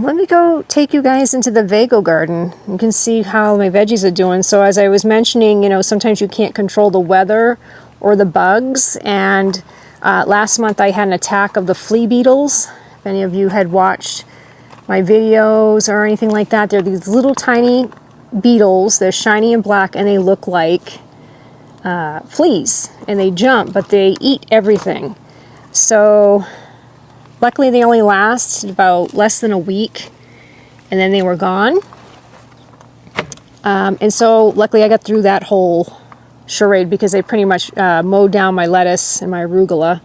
Let me go take you guys into the Vago garden. You can see how my veggies are doing. So as I was mentioning, you know, sometimes you can't control the weather or the bugs. And last month I had an attack of the flea beetles. If any of you had watched my videos or anything like that, they're these little tiny beetles. They're shiny and black and they look like fleas. And they jump, but they eat everything. So luckily they only lasted about less than a week and then they were gone. And so luckily I got through that whole charade because they pretty much mowed down my lettuce and my arugula.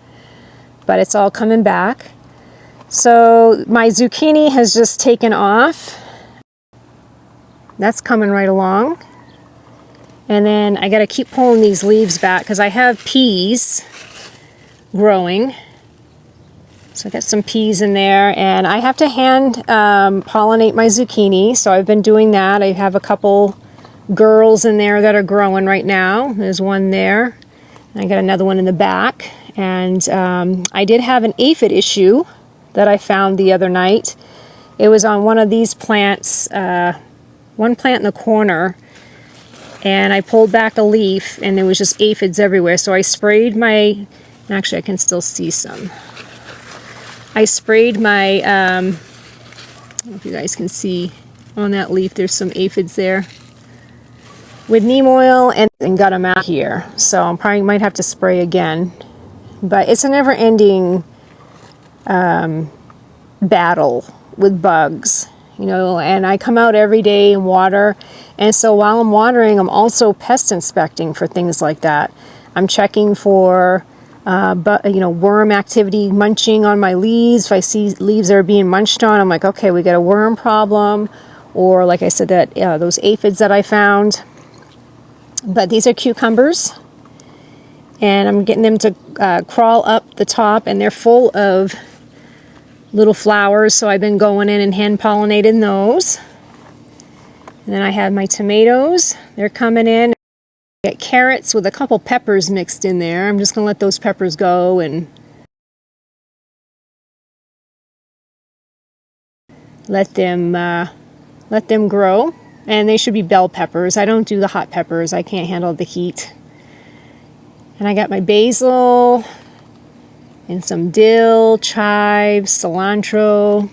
But it's all coming back. So my zucchini has just taken off. That's coming right along. And then I got to keep pulling these leaves back because I have peas growing. So I got some peas in there, and I have to hand pollinate my zucchini. So I've been doing that. I have a couple girls in there that are growing right now. There's one there. And I got another one in the back. And I did have an aphid issue that I found the other night. It was on one of these plants, one plant in the corner, and I pulled back a leaf and there was just aphids everywhere. So I sprayed my, actually I can still see some. I sprayed my, I don't know if you guys can see on that leaf, there's some aphids there, with neem oil and got them out here. So I probably might have to spray again. But it's a never-ending battle with bugs, you know, and I come out every day and water, and so while I'm watering I'm also pest inspecting for things like that. I'm checking for worm activity, munching on my leaves. If I see leaves that are being munched on, I'm like, okay, we got a worm problem, or like I said, that those aphids that I found. But these are cucumbers, and I'm getting them to crawl up the top, and they're full of little flowers, so I've been going in and hand pollinating those. And then I have my tomatoes, they're coming in. I got carrots with a couple peppers mixed in there. I'm just going to let those peppers go and let them grow. And they should be bell peppers. I don't do the hot peppers, I can't handle the heat. And I got my basil and some dill, chives, cilantro,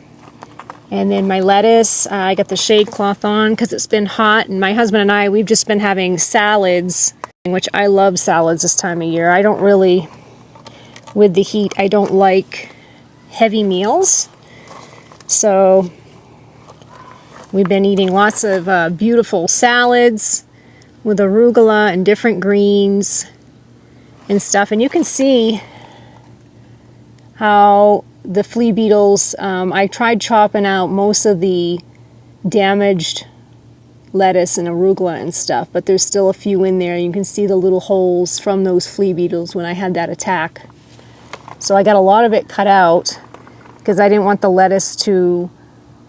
and then my lettuce. I got the shade cloth on because it's been hot, and my husband and I, we've just been having salads, which I love salads this time of year. I don't really, with the heat, I don't like heavy meals. So we've been eating lots of beautiful salads with arugula and different greens and stuff. And you can see how the flea beetles, I tried chopping out most of the damaged lettuce and arugula and stuff, but there's still a few in there. You can see the little holes from those flea beetles when I had that attack. So I got a lot of it cut out because I didn't want the lettuce to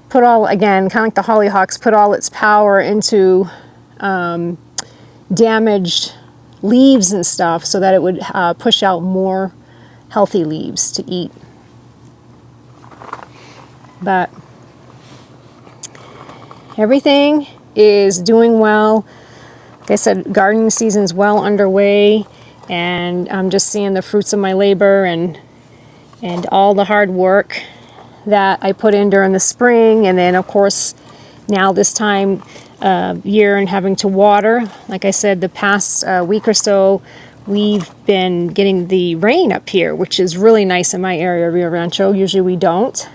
put all, again, kind of like the hollyhocks, put all its power into damaged leaves and stuff so that it would push out more healthy leaves to eat. But everything is doing well. Like I said, gardening season's well underway, and I'm just seeing the fruits of my labor and all the hard work that I put in during the spring, and then of course now this time year and having to water. Like I said, the past week or so we've been getting the rain up here, which is really nice in my area, Rio Rancho. Usually we don't.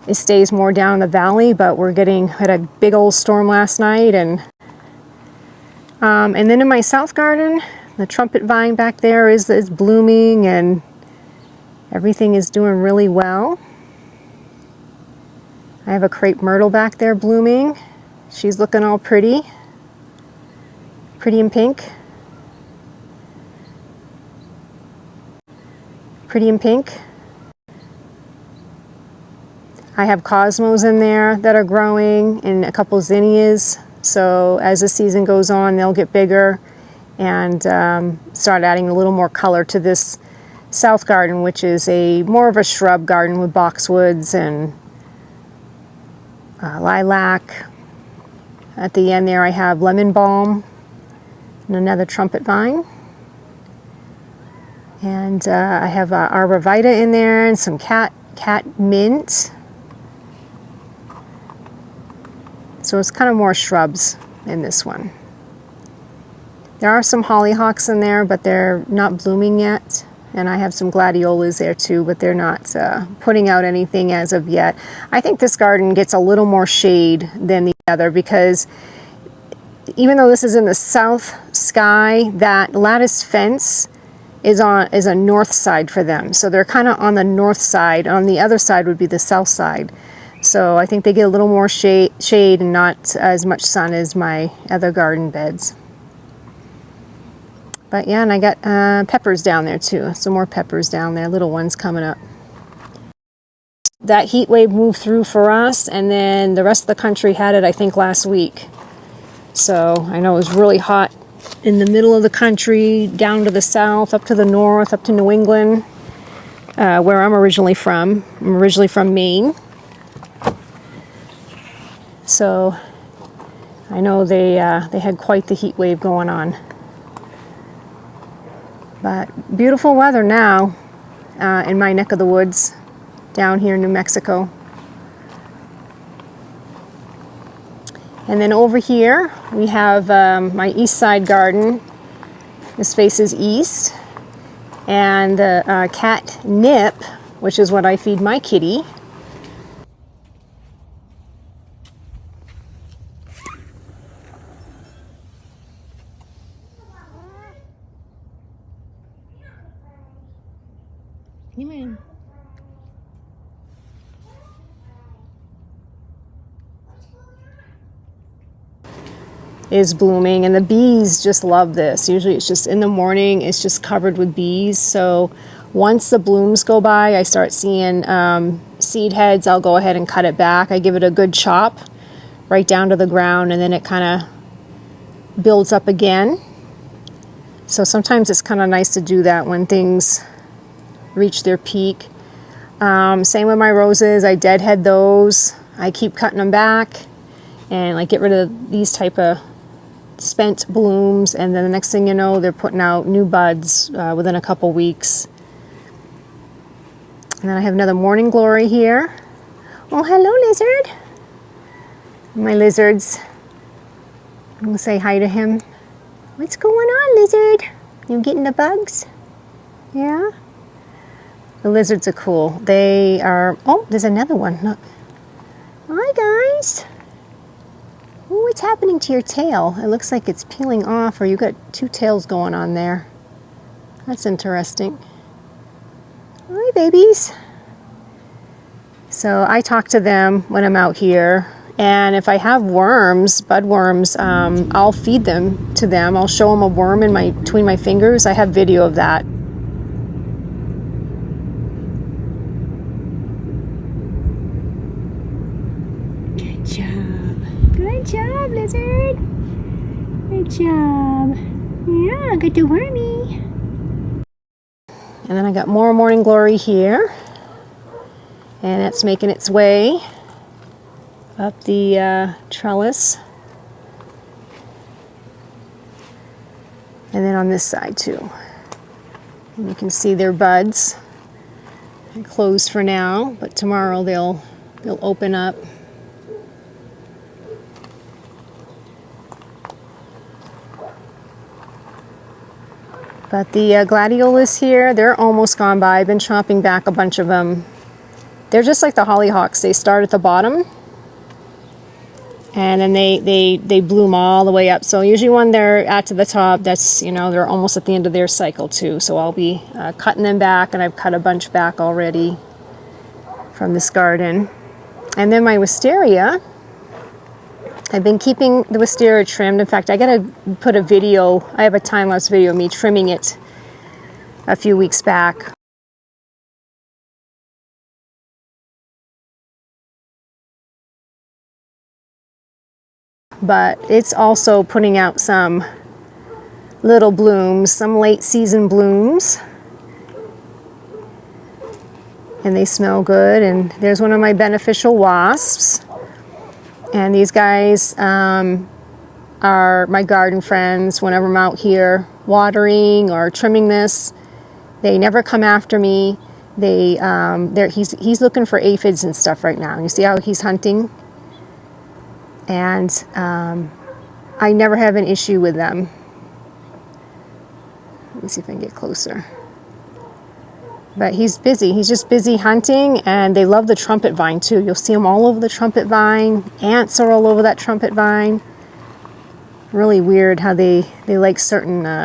It stays more down in the valley, but had a big old storm last night. And then in my south garden, the trumpet vine back there is blooming, and everything is doing really well. I have a crepe myrtle back there blooming. She's looking all pretty and pink. Pretty and pink. I have cosmos in there that are growing, and a couple zinnias. So as the season goes on, they'll get bigger and start adding a little more color to this south garden, which is more of a shrub garden with boxwoods and lilac. At the end there I have lemon balm and another trumpet vine. And I have arborvitae in there and some cat mint. So it's kind of more shrubs in this one. There are some hollyhocks in there, but they're not blooming yet. And I have some gladiolas there too, but they're not putting out anything as of yet. I think this garden gets a little more shade than the other because even though this is in the south sky, that lattice fence is a north side for them. So they're kind of on the north side. On the other side would be the south side. So I think they get a little more shade and not as much sun as my other garden beds. But yeah, and I got peppers down there too. Some more peppers down there, little ones coming up. That heat wave moved through for us, and then the rest of the country had it, I think, last week. So I know it was really hot in the middle of the country, down to the south, up to the north, up to New England, where I'm originally from. I'm originally from Maine. So I know they had quite the heat wave going on. But beautiful weather now in my neck of the woods down here in New Mexico. And then over here we have my east side garden. This faces east. And the catnip, which is what I feed my kitty. Come in. Is blooming, and the bees just love this. Usually it's just in the morning, it's just covered with bees. So once the blooms go by, I start seeing seed heads. I'll go ahead and cut it back. I give it a good chop right down to the ground, and then it kind of builds up again. So sometimes it's kind of nice to do that when things reach their peak. Same with my roses. I deadhead those. I keep cutting them back and like get rid of these type of spent blooms, and then the next thing you know, they're putting out new buds within a couple weeks. And then I have another morning glory here. Oh, hello, lizard. My lizards. I'm gonna say hi to him. What's going on, lizard? You getting the bugs? Yeah? The lizards are cool. They are, oh, there's another one, look. Hi, guys. Ooh, what's happening to your tail? It looks like it's peeling off, or you got two tails going on there. That's interesting. Hi, babies. So I talk to them when I'm out here, and if I have worms, bud worms, I'll feed them to them. I'll show them a worm in between my fingers. I have video of that. Good job. Good job, lizard. Good job. Yeah, good to wormy. And then I got more morning glory here. And it's making its way up the trellis. And then on this side too. And you can see their buds. They're closed for now, but tomorrow they'll open up. But the gladiolas here, they're almost gone by. I've been chopping back a bunch of them. They're just like the hollyhocks. They start at the bottom, and then they bloom all the way up. So usually when they're at to the top, that's, you know, they're almost at the end of their cycle too. So I'll be cutting them back, and I've cut a bunch back already from this garden. And then my wisteria, I've been keeping the wisteria trimmed. In fact, I gotta put a video, I have a time-lapse video of me trimming it a few weeks back. But it's also putting out some little blooms, some late season blooms. And they smell good. And there's one of my beneficial wasps. And these guys are my garden friends. Whenever I'm out here watering or trimming this, they never come after me. He's looking for aphids and stuff right now. You see how he's hunting? And I never have an issue with them. Let me see if I can get closer. But he's busy. He's just busy hunting, and they love the trumpet vine too. You'll see them all over the trumpet vine. Ants are all over that trumpet vine. Really weird how they like certain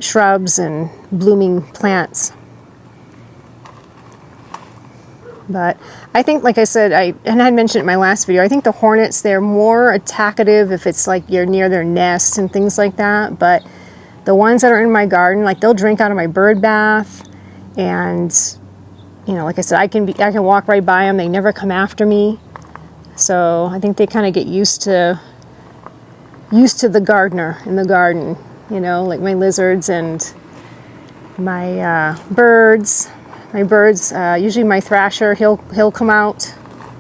shrubs and blooming plants. But I think, like I said, I mentioned in my last video, I think the hornets, they're more attackative if it's like you're near their nest and things like that. But the ones that are in my garden, like they'll drink out of my bird bath, and you know, like I said, I can walk right by them. They never come after me. So I think they kind of get used to the gardener in the garden, you know, like my lizards and my birds. My birds, usually my thrasher, he'll come out,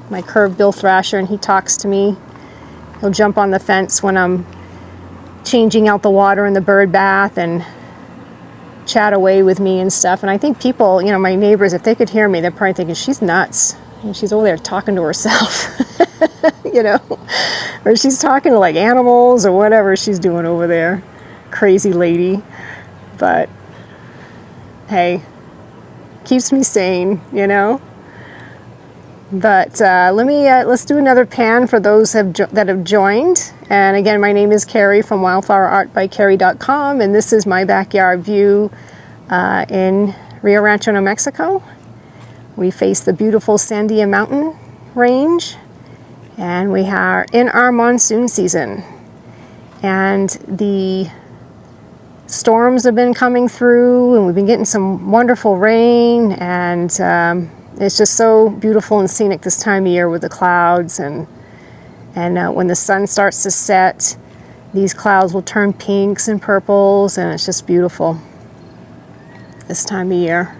my curved bill thrasher, and he talks to me. He'll jump on the fence when I'm changing out the water in the bird bath and chat away with me and stuff. And I think people, you know, my neighbors, if they could hear me, they're probably thinking she's nuts. And she's over there talking to herself, you know, or she's talking to like animals or whatever she's doing over there. Crazy lady. But hey, keeps me sane, you know. But let's do another pan for those that have joined. And again, my name is Carrie from wildflowerartbycarrie.com, and this is my backyard view in Rio Rancho, New Mexico. We face the beautiful Sandia Mountain range, and we are in our monsoon season. And the storms have been coming through, and we've been getting some wonderful rain, and it's just so beautiful and scenic this time of year with the clouds, and when the sun starts to set, these clouds will turn pinks and purples, and it's just beautiful this time of year.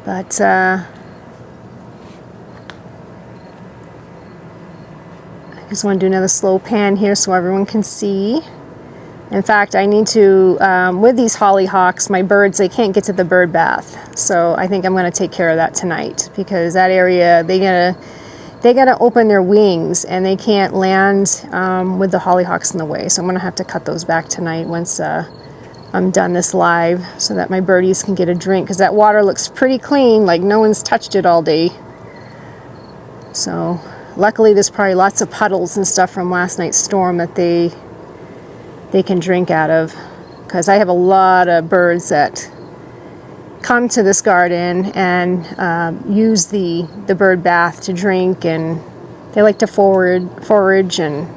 But I just want to do another slow pan here so everyone can see. In fact, I need to, with these hollyhocks, my birds, they can't get to the bird bath. So I think I'm going to take care of that tonight, because that area, they gotta open their wings, and they can't land with the hollyhocks in the way. So I'm going to have to cut those back tonight once I'm done this live, so that my birdies can get a drink, because that water looks pretty clean, like no one's touched it all day. So luckily there's probably lots of puddles and stuff from last night's storm that they can drink out of, because I have a lot of birds that come to this garden and use the bird bath to drink, and they like to forage and,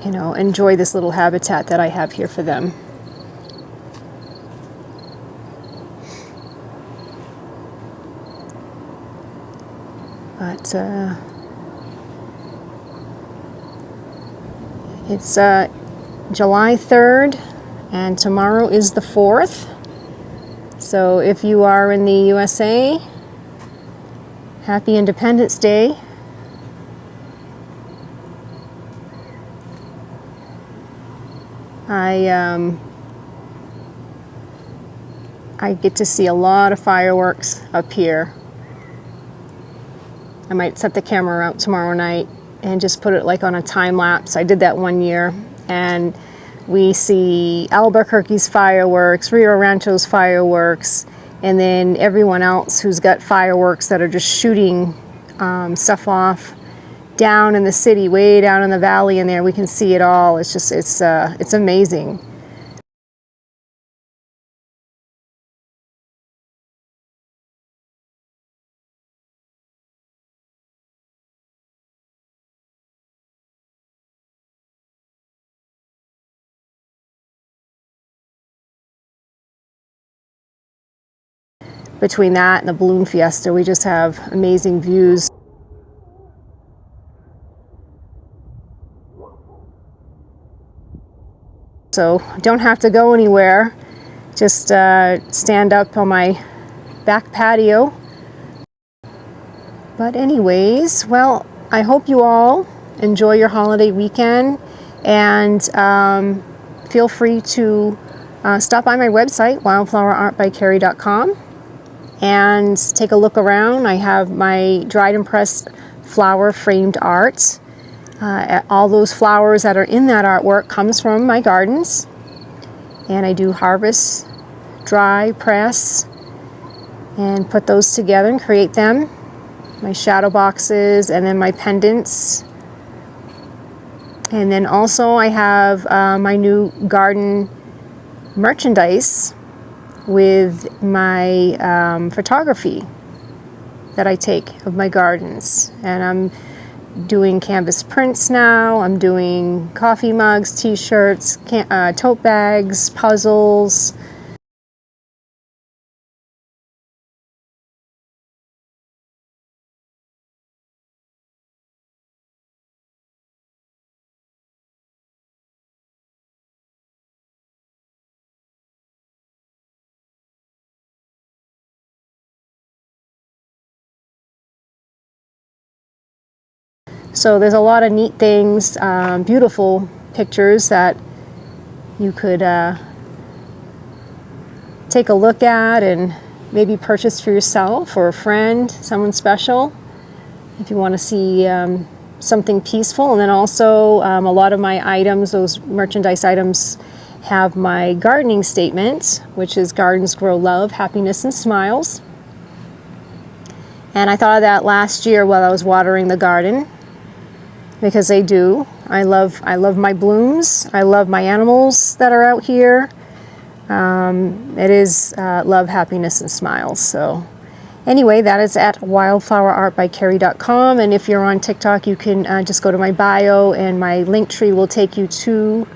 you know, enjoy this little habitat that I have here for them. But it's July 3rd, and tomorrow is the 4th. So if you are in the USA, happy Independence Day. I get to see a lot of fireworks up here. I might set the camera out tomorrow night and just put it like on a time lapse. I did that one year, and we see Albuquerque's fireworks, Rio Rancho's fireworks, and then everyone else who's got fireworks that are just shooting stuff off down in the city, way down in the valley in there. We can see it all. It's just, it's amazing. between that and the balloon fiesta, we just have amazing views. So don't have to go anywhere, just stand up on my back patio. But anyways, well, I hope you all enjoy your holiday weekend, and feel free to stop by my website, wildflowerartbycarrie.com, and take a look around. I have my dried and pressed flower framed art. All those flowers that are in that artwork comes from my gardens, and I do harvest, dry, press, and put those together and create them. My shadow boxes, and then my pendants. And then also I have my new garden merchandise with my photography that I take of my gardens. And I'm doing canvas prints now. I'm doing coffee mugs, t-shirts, tote bags, puzzles. So there's a lot of neat things, beautiful pictures that you could take a look at and maybe purchase for yourself or a friend, someone special, if you want to see something peaceful. And then also a lot of my items, those merchandise items, have my gardening statement, which is Gardens Grow Love, Happiness, and Smiles. And I thought of that last year while I was watering the garden, because they do. I love my blooms. I love my animals that are out here. It is love, happiness, and smiles. So anyway, that is at wildflowerartbycarrie.com. And if you're on TikTok, you can just go to my bio, and my link tree will take you to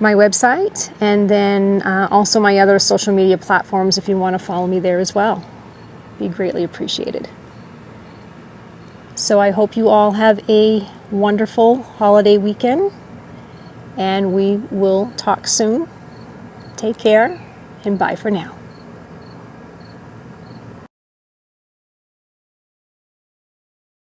my website. And then also my other social media platforms if you want to follow me there as well. Be greatly appreciated. So I hope you all have a wonderful holiday weekend, and we will talk soon. Take care, and bye for now.